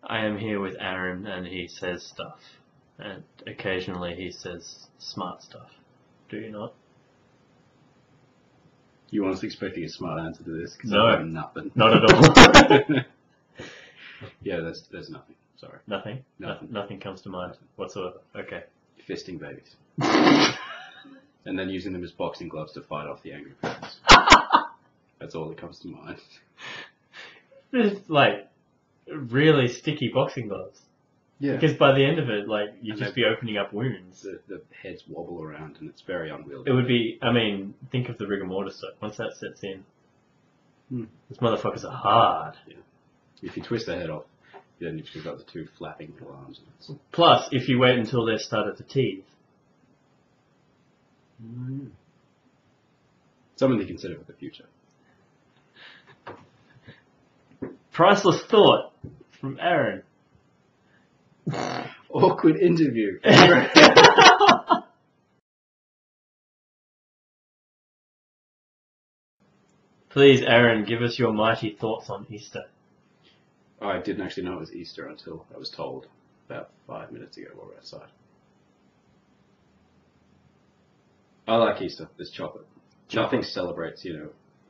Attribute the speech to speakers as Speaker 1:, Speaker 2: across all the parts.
Speaker 1: I am here with Aaron, and he says stuff. And occasionally he says smart stuff. Do you not?
Speaker 2: You honestly expecting a smart answer to this? Cause
Speaker 1: No.
Speaker 2: I've got nothing.
Speaker 1: Not at all.
Speaker 2: Yeah, there's nothing. Sorry.
Speaker 1: Nothing?
Speaker 2: Nothing.
Speaker 1: Nothing comes to mind whatsoever. Okay.
Speaker 2: Fisting babies. And then using them as boxing gloves to fight off the angry parents. That's all that comes to mind.
Speaker 1: It's like really sticky boxing gloves.
Speaker 2: Yeah.
Speaker 1: Because by the end of it, like, you'd
Speaker 2: And
Speaker 1: just be opening up wounds.
Speaker 2: The heads wobble around and it's very unwieldy.
Speaker 1: It would be, I mean, think of the rigor mortis. Once that sets in, these motherfuckers are hard.
Speaker 2: Yeah. If you twist the head off, then you've just got the two flapping little arms.
Speaker 1: Plus, if you wait until they've started to teeth.
Speaker 2: Something to consider for the future.
Speaker 1: Priceless thought from Aaron.
Speaker 2: Awkward interview.
Speaker 1: Please, Aaron, give us your mighty thoughts on Easter.
Speaker 2: I didn't actually know it was Easter until I was told about 5 minutes ago while we were outside. I like Easter. There's chocolate. Nothing celebrates,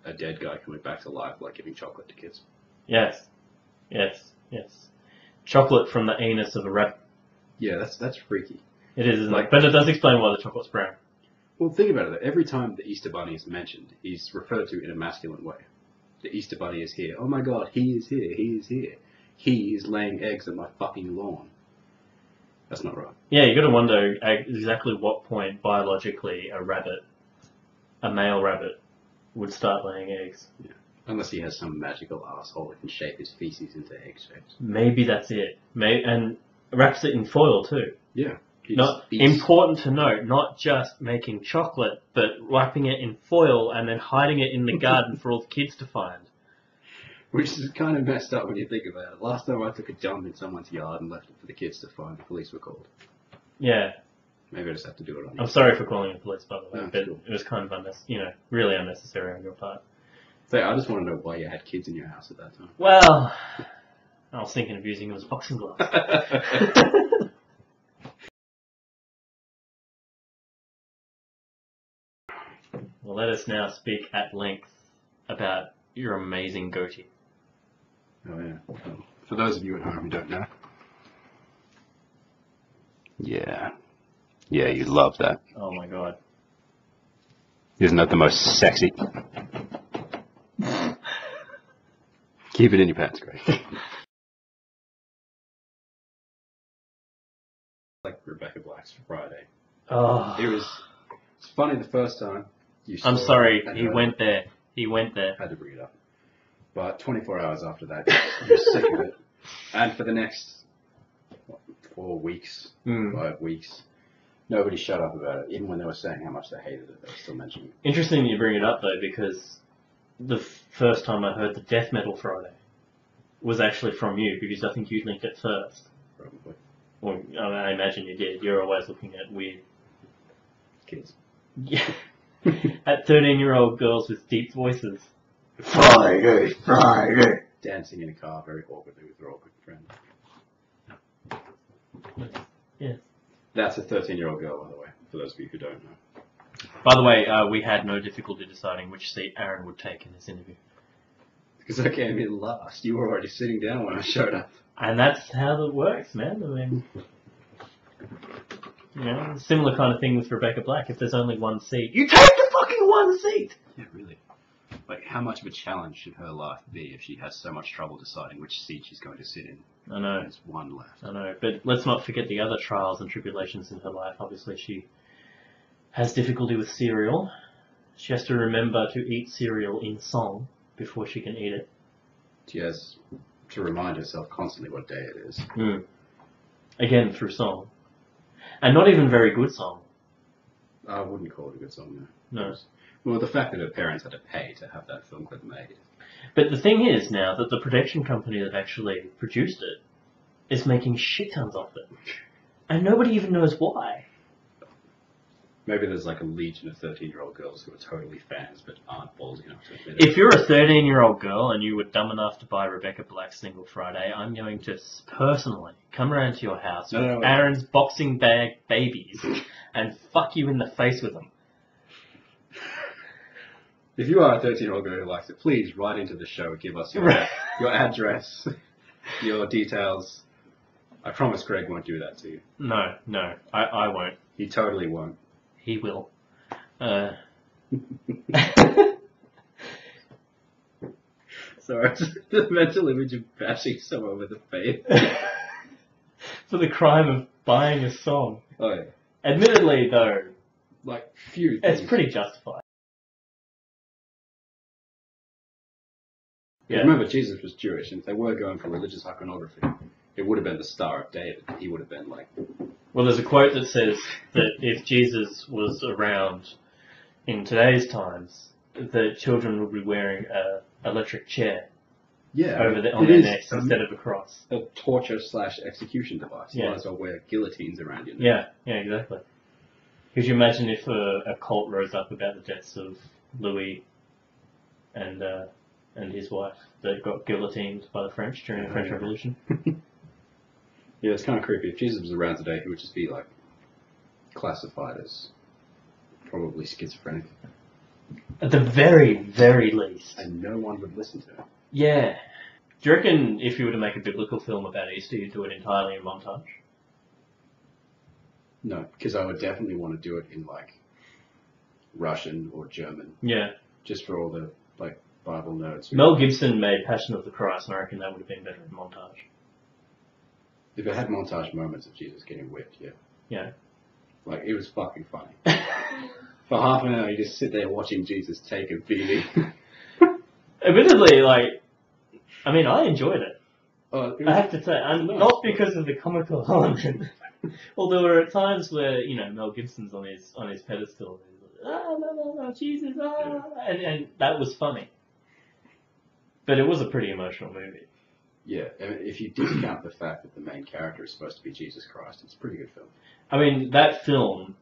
Speaker 2: a dead guy coming back to life like giving chocolate to kids.
Speaker 1: Yes. Chocolate from the anus of a rabbit.
Speaker 2: Yeah, that's freaky.
Speaker 1: It is, isn't it? But it does explain why the chocolate's brown.
Speaker 2: Well, think about it. Every time the Easter Bunny is mentioned, he's referred to in a masculine way. The Easter Bunny is here. Oh my god, he is here. He is here. He is laying eggs on my fucking lawn. That's not right.
Speaker 1: Yeah, you got to wonder exactly what point biologically a male rabbit, would start laying eggs.
Speaker 2: Yeah. Unless he has some magical asshole that can shape his feces into egg shapes.
Speaker 1: Maybe that's it. And wraps it in foil too.
Speaker 2: Yeah.
Speaker 1: Not important to note, not just making chocolate, but wrapping it in foil and then hiding it in the garden for all the kids to find.
Speaker 2: Which is kind of messed up when you think about it. Last time I took a dump in someone's yard and left it for the kids to find, the police were called.
Speaker 1: Yeah.
Speaker 2: Maybe I just have to do it on
Speaker 1: I'm sorry for calling the police, by the way,
Speaker 2: No,
Speaker 1: but
Speaker 2: cool.
Speaker 1: it was kind of really unnecessary on your part.
Speaker 2: So I just want to know why you had kids in your house at that time.
Speaker 1: Well, I was thinking of using them as boxing gloves. Well, let us now speak at length about your amazing goatee.
Speaker 2: Oh yeah. Well, for those of you at home who don't know. Yeah. Yeah, you love that.
Speaker 1: Oh my god.
Speaker 2: Isn't that the most sexy? Keep it in your pants, Greg. Like Rebecca Black's Friday.
Speaker 1: Oh.
Speaker 2: It's funny the first time you saw
Speaker 1: I'm sorry,
Speaker 2: it,
Speaker 1: he went there. He went there.
Speaker 2: Had to bring it up. But 24 hours after that, you're sick of it. And for the next 4 weeks, 5 weeks, nobody shut up about it. Even when they were saying how much they hated it, they were still mentioning it.
Speaker 1: Interesting you bring it up though, because the first time I heard the Death Metal Friday was actually from you, because I think you linked it first.
Speaker 2: Probably.
Speaker 1: Well, I imagine you did. You're always looking at weird
Speaker 2: Kids.
Speaker 1: Yeah. At 13-year-old girls with deep voices.
Speaker 2: Friday. Dancing in a car very awkwardly with their awkward friend.
Speaker 1: Yeah.
Speaker 2: That's a 13-year-old girl, by the way, for those of you who don't know.
Speaker 1: By the way, we had no difficulty deciding which seat Aaron would take in this interview.
Speaker 2: Because I came in last. You were already sitting down when I showed up.
Speaker 1: And that's how it works, man. I mean, similar kind of thing with Rebecca Black. If there's only one seat, you take the fucking one seat!
Speaker 2: Yeah, really. Like, how much of a challenge should her life be if she has so much trouble deciding which seat she's going to sit in?
Speaker 1: I know.
Speaker 2: There's one left.
Speaker 1: I know. But let's not forget the other trials and tribulations in her life. Obviously, she has difficulty with cereal. She has to remember to eat cereal in song before she can eat it.
Speaker 2: She has to remind herself constantly what day it is.
Speaker 1: Again, through song. And not even very good song.
Speaker 2: I wouldn't call it a good song,
Speaker 1: no.
Speaker 2: No. Well, the fact that her parents had to pay to have that film clip made.
Speaker 1: But the thing is now that the production company that actually produced it is making shit tons of it. And nobody even knows why.
Speaker 2: Maybe there's like a legion of 13-year-old girls who are totally fans but aren't bold enough to admit it.
Speaker 1: If you're a 13-year-old girl and you were dumb enough to buy Rebecca Black's Single Friday, I'm going to personally come around to your house with Aaron's boxing bag babies and fuck you in the face with them.
Speaker 2: If you are a 13-year-old girl who likes it, please write into the show. Give us your address, your details. I promise Greg won't do that to you.
Speaker 1: No, I won't.
Speaker 2: He totally won't.
Speaker 1: He will.
Speaker 2: Sorry, the mental image of bashing someone with a face.
Speaker 1: For the crime of buying a song.
Speaker 2: Oh, yeah.
Speaker 1: Admittedly, though,
Speaker 2: like, few things.
Speaker 1: It's pretty justified.
Speaker 2: Yeah. Remember, Jesus was Jewish, and if they were going for religious iconography, it would have been the Star of David. He would have been like...
Speaker 1: Well, there's a quote that says that if Jesus was around in today's times, the children would be wearing an electric chair on their necks instead of a cross.
Speaker 2: A torture/execution device. You might as well wear guillotines around your neck.
Speaker 1: Yeah, exactly. Could you imagine if a cult rose up about the deaths of Louis and his wife that got guillotined by the French during the French Revolution?
Speaker 2: Yeah, it's kind of creepy. If Jesus was around today, he would just be like classified as probably schizophrenic.
Speaker 1: At the very, very least.
Speaker 2: And no one would listen to him.
Speaker 1: Yeah. Do you reckon if you were to make a biblical film about Easter, you'd do it entirely in montage?
Speaker 2: No, because I would definitely want to do it in like Russian or German.
Speaker 1: Yeah.
Speaker 2: Just for all the like Bible nerds.
Speaker 1: Mel Gibson made Passion of the Christ, and I reckon that would have been better in montage.
Speaker 2: If it had montage moments of Jesus getting whipped, yeah.
Speaker 1: Yeah.
Speaker 2: Like, it was fucking funny. For half an hour, you just sit there watching Jesus take a beating.
Speaker 1: Admittedly, like, I mean, I enjoyed it. I have to say, not because of the comical element. Although there are times where, you know, Mel Gibson's on his pedestal. And he's like, no, Jesus, and that was funny. But it was a pretty emotional movie.
Speaker 2: Yeah, if you discount the fact that the main character is supposed to be Jesus Christ, it's a pretty good film.
Speaker 1: I mean, that film,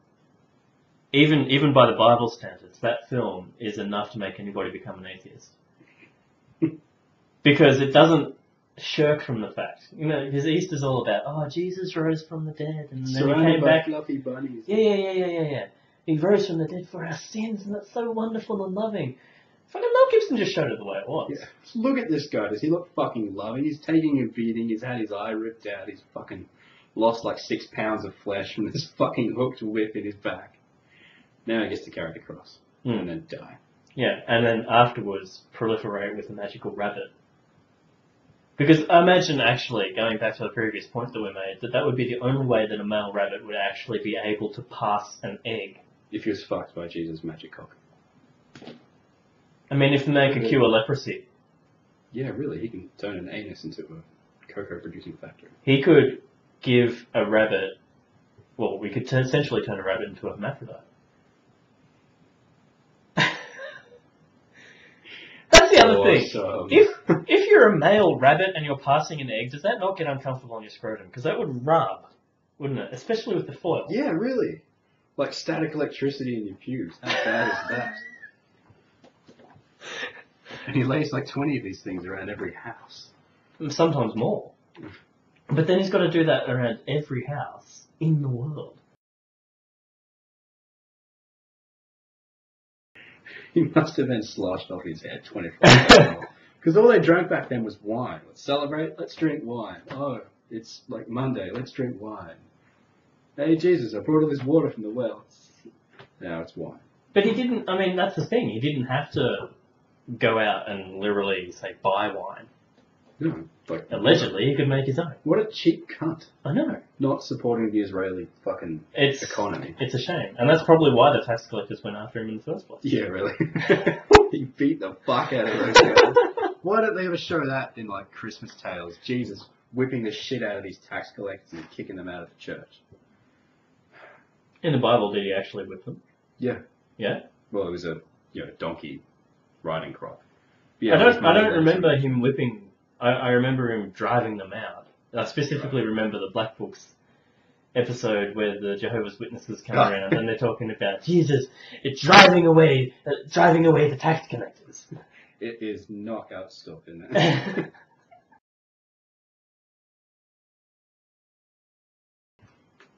Speaker 1: even by the Bible standards, that film is enough to make anybody become an atheist. Because it doesn't shirk from the fact. You know, because Easter's all about, Jesus rose from the dead, and then he came back.
Speaker 2: Fluffy bunnies.
Speaker 1: Yeah. He rose from the dead for our sins, and that's so wonderful and loving. Fucking Mel Gibson just showed it the way it was.
Speaker 2: Yeah. Look at this guy. Does he look fucking loving? He's taking a beating. He's had his eye ripped out. He's fucking lost like 6 pounds of flesh from this fucking hooked whip in his back. Now he gets to carry the cross and then die.
Speaker 1: Yeah, and then afterwards proliferate with a magical rabbit. Because I imagine, actually, going back to the previous point that we made, that would be the only way that a male rabbit would actually be able to pass an egg.
Speaker 2: If he was fucked by Jesus' magic cock.
Speaker 1: I mean, if the man could cure leprosy.
Speaker 2: Yeah, really, he can turn an anus into a cocoa-producing factory.
Speaker 1: He could give a rabbit... Well, we could essentially turn a rabbit into a hermaphrodite. That's the other thing. If you're a male rabbit and you're passing an egg, does that not get uncomfortable on your scrotum? Because that would rub, wouldn't it? Especially with the foil.
Speaker 2: Yeah, really. Like static electricity in your pubes. How bad is that? And he lays like 20 of these things around every house.
Speaker 1: Sometimes more. But then he's got to do that around every house in the world.
Speaker 2: He must have been sloshed off his head 24 hours. Because all they drank back then was wine. Let's celebrate, let's drink wine. Oh, it's like Monday, let's drink wine. Hey, Jesus, I brought all this water from the well. Now it's wine.
Speaker 1: But he didn't, I mean, that's the thing. He didn't have to go out and literally, say, buy wine.
Speaker 2: No. Like,
Speaker 1: allegedly, he could make his own.
Speaker 2: What a cheap cunt.
Speaker 1: I know.
Speaker 2: Not supporting the Israeli fucking economy.
Speaker 1: It's a shame. And that's probably why the tax collectors went after him in the first place.
Speaker 2: Yeah, really. He beat the fuck out of those guys. Why don't they ever show that in, like, Christmas tales? Jesus whipping the shit out of these tax collectors and kicking them out of the church.
Speaker 1: In the Bible, did he actually whip them?
Speaker 2: Yeah.
Speaker 1: Yeah?
Speaker 2: Well, it was a donkey riding crop.
Speaker 1: Yeah, I don't remember him whipping. I remember him driving them out. I specifically remember the Black Book's episode where the Jehovah's Witnesses come around and they're talking about Jesus. It's driving away the tax collectors.
Speaker 2: It is knockout stuff, isn't it?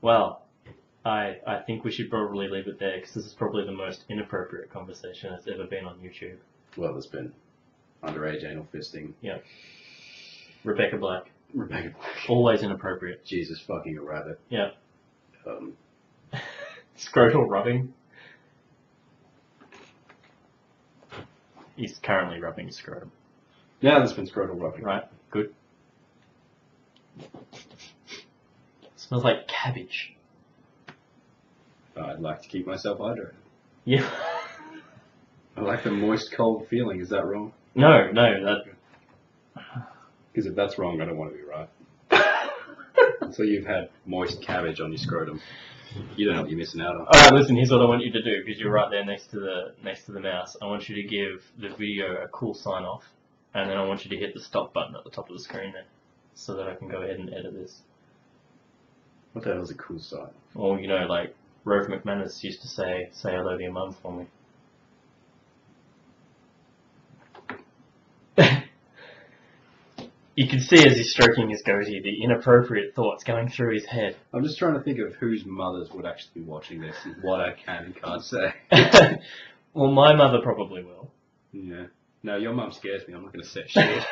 Speaker 1: Well, I think we should probably leave it there because this is probably the most inappropriate conversation that's ever been on YouTube.
Speaker 2: Well, there's been underage anal fisting.
Speaker 1: Yeah. Rebecca Black.
Speaker 2: Rebecca Black.
Speaker 1: Always inappropriate.
Speaker 2: Jesus fucking a rabbit.
Speaker 1: Yeah. Scrotal rubbing. He's currently rubbing his scrotum.
Speaker 2: Yeah, there's been scrotal rubbing.
Speaker 1: Right, good. Smells like cabbage.
Speaker 2: I'd like to keep myself hydrated.
Speaker 1: Yeah.
Speaker 2: I like the moist, cold feeling. Is that wrong?
Speaker 1: No, that...
Speaker 2: Because if that's wrong, I don't want to be right. So you've had moist cabbage on your scrotum. You don't know what you're missing out on.
Speaker 1: Alright, listen, here's what I want you to do, because you're right there next to the mouse. I want you to give the video a cool sign off, and then I want you to hit the stop button at the top of the screen there, so that I can go ahead and edit this.
Speaker 2: What the hell is a cool sign?
Speaker 1: Or, you know, like Rove McManus used to say hello to your mum for me. You can see as he's stroking his goatee the inappropriate thoughts going through his head.
Speaker 2: I'm just trying to think of whose mothers would actually be watching this and what I can and can't say.
Speaker 1: Well, my mother probably will.
Speaker 2: Yeah. No, your mum scares me. I'm not going to say shit.